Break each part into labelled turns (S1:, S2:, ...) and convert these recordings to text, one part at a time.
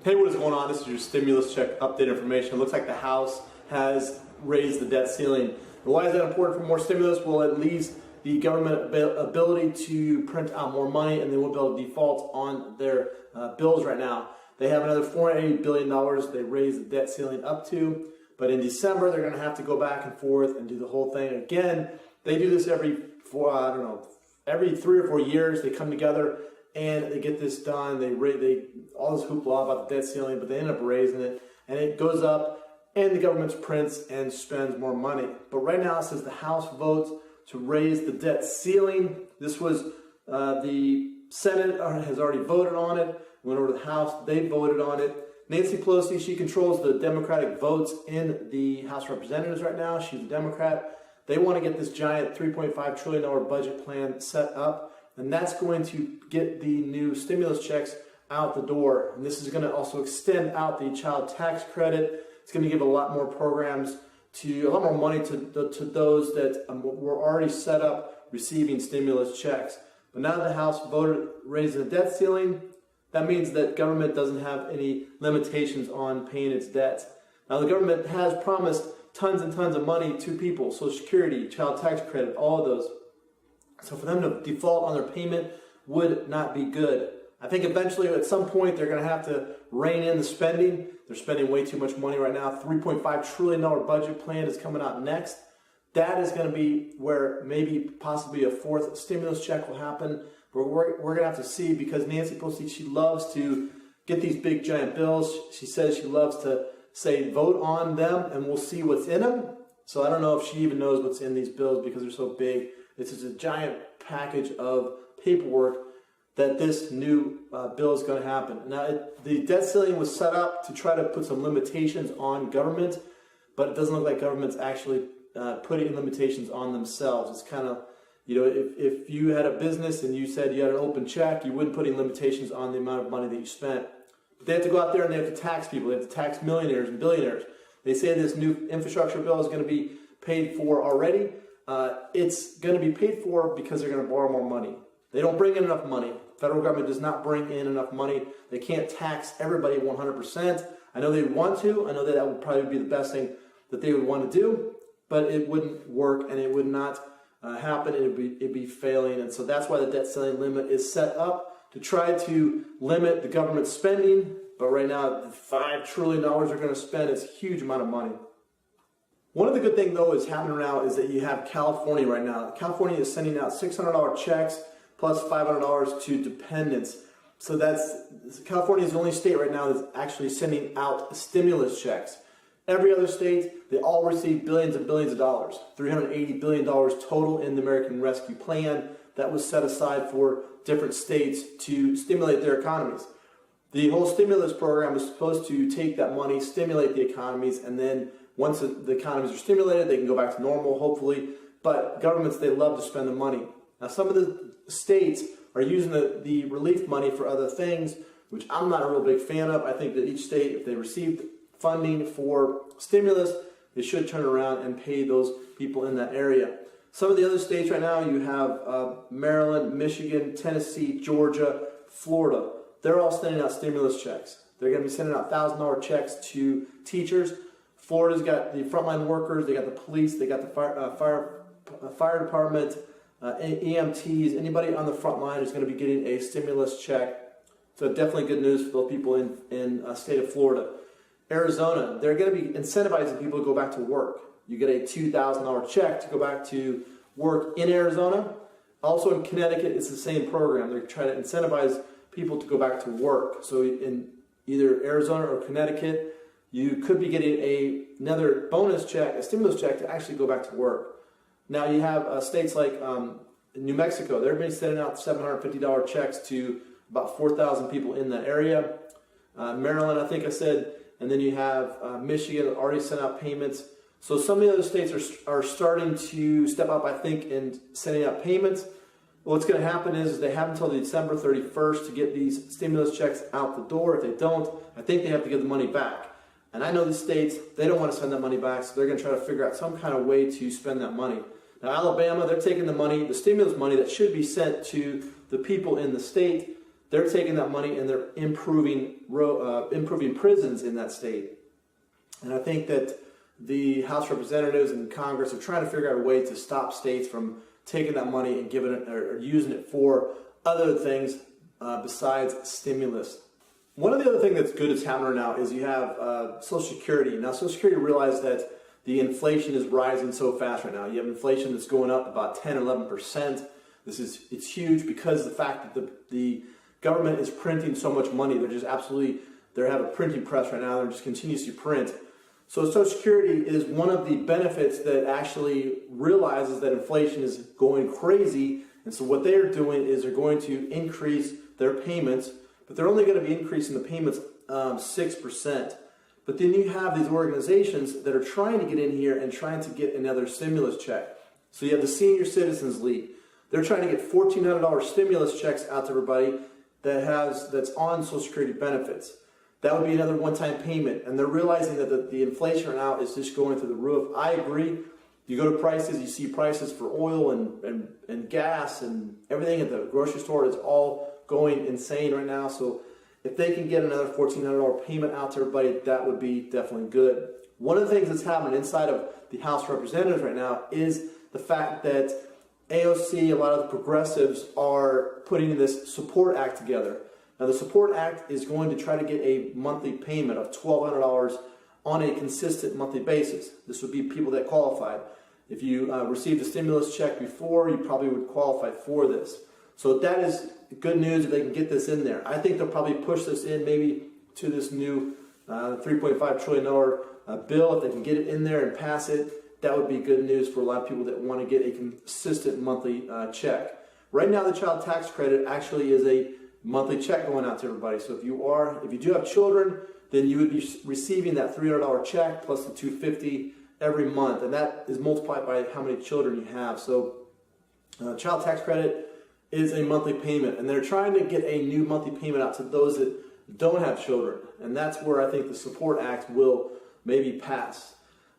S1: Hey, what is going on? This is your stimulus check update information. It looks like the House has raised the debt ceiling. And why is that important for more stimulus? Well, it leaves the government ability to print out more money, and they won't be able to default on their bills right now. They have another $480 billion they raised the debt ceiling up to, but in December they're going to have to go back and forth and do the whole thing again. They do this every 3 or 4 years. They come together and they get this done. They all this hoopla about the debt ceiling, but they end up raising it, and it goes up, and the government prints and spends more money. But right now it says the House votes to raise the debt ceiling. This was the Senate has already voted on it. Went over to the House. They voted on it. Nancy Pelosi, she controls the Democratic votes in the House of Representatives right now. She's a Democrat. They want to get this giant $3.5 trillion budget plan set up, and that's going to get the new stimulus checks out the door. And this is going to also extend out the child tax credit. It's going to give a lot more programs a lot more money to those that were already set up receiving stimulus checks. But now the House voted raising the debt ceiling. That means that government doesn't have any limitations on paying its debts. Now the government has promised tons and tons of money to people, Social Security, child tax credit, all of those. So for them to default on their payment would not be good. I think eventually at some point they're going to have to rein in the spending. They're spending way too much money right now. $3.5 trillion budget plan is coming out next. That is going to be where maybe possibly a fourth stimulus check will happen. We're going to have to see, because Nancy Pelosi, she loves to get these big giant bills. She says she loves to say vote on them and we'll see what's in them. So I don't know if she even knows what's in these bills because they're so big. It's just a giant package of paperwork that this new bill is going to happen. Now, the debt ceiling was set up to try to put some limitations on government, but it doesn't look like government's actually putting limitations on themselves. It's kind of, if you had a business and you said you had an open check, you wouldn't put any limitations on the amount of money that you spent. But they have to go out there and they have to tax people. They have to tax millionaires and billionaires. They say this new infrastructure bill is going to be paid for already. It's going to be paid for because they're going to borrow more money. They don't bring in enough money. Federal government does not bring in enough money. They can't tax everybody 100%. I know they want to. I know that would probably be the best thing that they would want to do, but it wouldn't work and it would not happen. It'd be failing. And so that's why the debt ceiling limit is set up to try to limit the government spending. But right now, the $5 trillion they're going to spend is a huge amount of money. One of the good things, though, is happening now is that you have California right now. California is sending out $600 checks plus $500 to dependents. So California is the only state right now that's actually sending out stimulus checks. Every other state, they all receive billions and billions of dollars. $380 billion total in the American Rescue Plan that was set aside for different states to stimulate their economies. The whole stimulus program is supposed to take that money, stimulate the economies, and then once the economies are stimulated, they can go back to normal, hopefully. But governments, they love to spend the money. Now, some of the states are using the relief money for other things, which I'm not a real big fan of. I think that each state, if they received funding for stimulus, they should turn around and pay those people in that area. Some of the other states right now, you have Maryland, Michigan, Tennessee, Georgia, Florida. They're all sending out stimulus checks. They're going to be sending out $1,000 checks to teachers. Florida's got the frontline workers, they got the police, they got the fire department, EMTs, anybody on the front line is going to be getting a stimulus check. So definitely good news for the people in state of Florida. Arizona, they're going to be incentivizing people to go back to work. You get a $2,000 check to go back to work in Arizona. Also in Connecticut, it's the same program. They're trying to incentivize people to go back to work. So in either Arizona or Connecticut, you could be getting another bonus check, a stimulus check to actually go back to work. Now you have states like New Mexico. They're going to be sending out $750 checks to about 4,000 people in that area. Maryland, I think I said, and then you have Michigan that already sent out payments. So some of the other states are starting to step up, I think, in sending out payments. What's going to happen is they have until December 31st to get these stimulus checks out the door. If they don't, I think they have to give the money back. And I know the states, they don't want to send that money back, so they're going to try to figure out some kind of way to spend that money. Now, Alabama, they're taking the money, the stimulus money that should be sent to the people in the state. they're taking that money and they're improving prisons in that state. And I think that the House Representatives and Congress are trying to figure out a way to stop states from taking that money and giving it or using it for other things besides stimulus. One of the other things that's good that's happening right now is you have Social Security. Now, Social Security realized that the inflation is rising so fast right now. You have inflation that's going up about 10 or 11%. It's huge because of the fact that the government is printing so much money. They have a printing press right now. They're just continuously print. So Social Security is one of the benefits that actually realizes that inflation is going crazy. And so what they're doing is they're going to increase their payments, but they're only going to be increasing the payments 6%. But then you have these organizations that are trying to get in here and trying to get another stimulus check. So you have the Senior Citizens League. They're trying to get $1,400 stimulus checks out to everybody that's on Social Security benefits. That would be another one-time payment. And they're realizing that the inflation right now is just going through the roof. I agree. You go to prices, you see prices for oil and gas and everything at the grocery store is all going insane right now. So if they can get another $1,400 payment out to everybody, that would be definitely good. One of the things that's happening inside of the House of Representatives right now is the fact that AOC, a lot of the progressives, are putting this SUPPORT Act together. Now, the SUPPORT Act is going to try to get a monthly payment of $1,200 on a consistent monthly basis. This would be people that qualified. If you received a stimulus check before, you probably would qualify for this. So that is good news if they can get this in there. I think they'll probably push this in maybe to this new $3.5 trillion bill. If they can get it in there and pass it, that would be good news for a lot of people that want to get a consistent monthly check. Right now, the child tax credit actually is a monthly check going out to everybody. So if you do have children, then you would be receiving that $300 check plus the $250 every month, and that is multiplied by how many children you have. So child tax credit is a monthly payment, and they're trying to get a new monthly payment out to those that don't have children, and that's where I think the SUPPORT Act will maybe pass.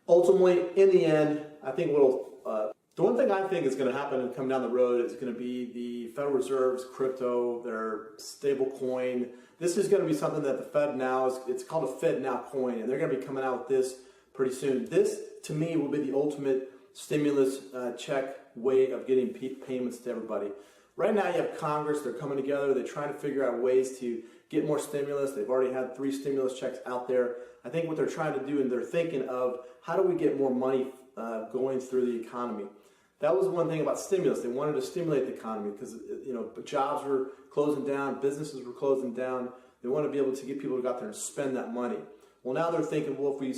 S1: Ultimately, in the end, I think the one thing I think is going to happen and come down the road is going to be the Federal Reserve's crypto, their stable coin. This is going to be something that the Fed now it's called a Fed Now coin, and they're going to be coming out with this pretty soon. This, to me, will be the ultimate stimulus check way of getting payments to everybody. Right now, you have Congress. They're coming together. They're trying to figure out ways to get more stimulus. They've already had 3 stimulus checks out there. I think what they're trying to do, and they're thinking of, how do we get more money going through the economy? That was one thing about stimulus. They wanted to stimulate the economy because jobs were closing down, businesses were closing down. They wanted to be able to get people to go out there and spend that money. Well, now they're thinking, well, if we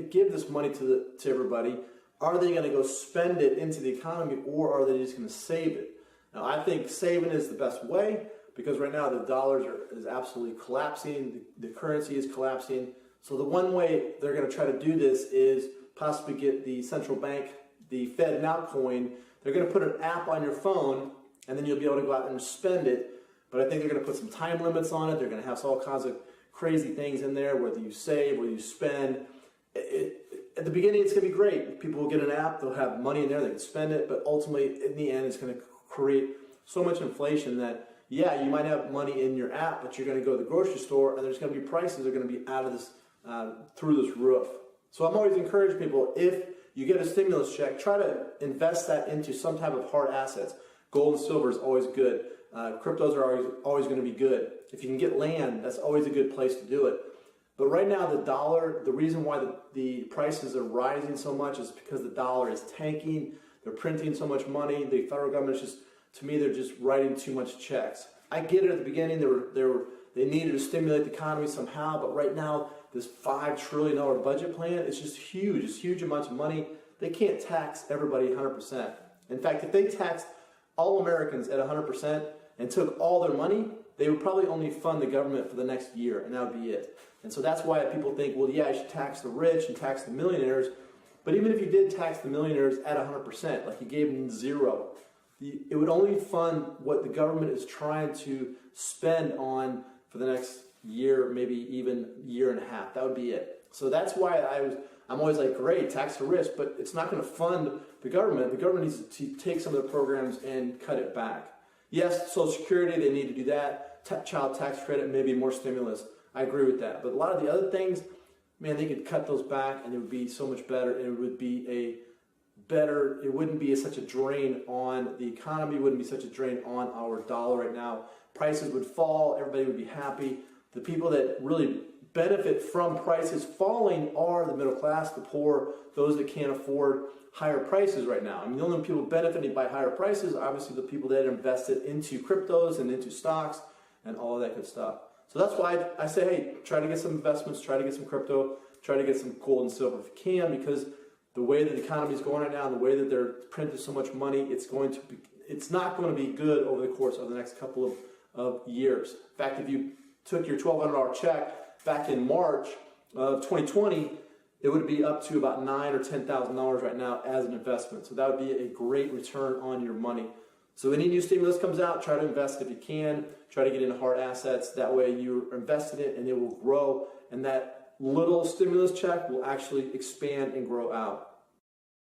S1: give this money to everybody, are they going to go spend it into the economy, or are they just going to save it? Now, I think saving is the best way because right now the dollars is absolutely collapsing. The currency is collapsing. So the one way they're going to try to do this is possibly get the central bank, the Fed Now coin. They're going to put an app on your phone, and then you'll be able to go out and spend it. But I think they're going to put some time limits on it. They're going to have all kinds of crazy things in there, whether you save, whether you spend. At the beginning, it's going to be great. People will get an app. They'll have money in there. They can spend it. But ultimately, in the end, it's going to create so much inflation that, yeah, you might have money in your app, but you're going to go to the grocery store, and there's going to be prices that are going to be out of this, through this roof. So I'm always encouraging people, if you get a stimulus check, try to invest that into some type of hard assets. Gold and silver is always good. Cryptos are always going to be good. If you can get land, that's always a good place to do it. But right now, the dollar, the reason why the prices are rising so much is because the dollar is tanking. They're printing so much money. The federal government is just, to me, they're just writing too much checks. I get it at the beginning. They needed to stimulate the economy somehow, but right now, this $5 trillion budget plan is just huge. It's huge amounts of money. They can't tax everybody 100%. In fact, if they taxed all Americans at 100% and took all their money, they would probably only fund the government for the next year, and that would be it. And so that's why people think, well, yeah, I should tax the rich and tax the millionaires. But even if you did tax the millionaires at 100%, like you gave them zero, it would only fund what the government is trying to spend on for the next year, maybe even year and a half. That would be it. So that's why I'm always like, great, tax the rich, but it's not going to fund the government. The government needs to take some of the programs and cut it back. Yes, Social Security, they need to do that. child tax credit, maybe more stimulus. I agree with that. But a lot of the other things, man, they could cut those back and it would be so much better. And it would be it wouldn't be such a drain on the economy, it wouldn't be such a drain on our dollar right now. Prices would fall, everybody would be happy. The people that really benefit from prices falling are the middle class, the poor, those that can't afford higher prices right now. I mean, the only people benefiting by higher prices are obviously the people that invested into cryptos and into stocks and all of that good stuff. So that's why I say, hey, try to get some investments, try to get some crypto, try to get some gold and silver if you can, because the way that the economy is going right now and the way that they're printing so much money, it's not going to be good over the course of the next couple of years. In fact, if you took your $1,200 check back in March of 2020, it would be up to about $9,000 or $10,000 right now as an investment. So that would be a great return on your money. So any new stimulus comes out, try to invest if you can. Try to get into hard assets. That way you're invested in it and it will grow. And that little stimulus check will actually expand and grow out.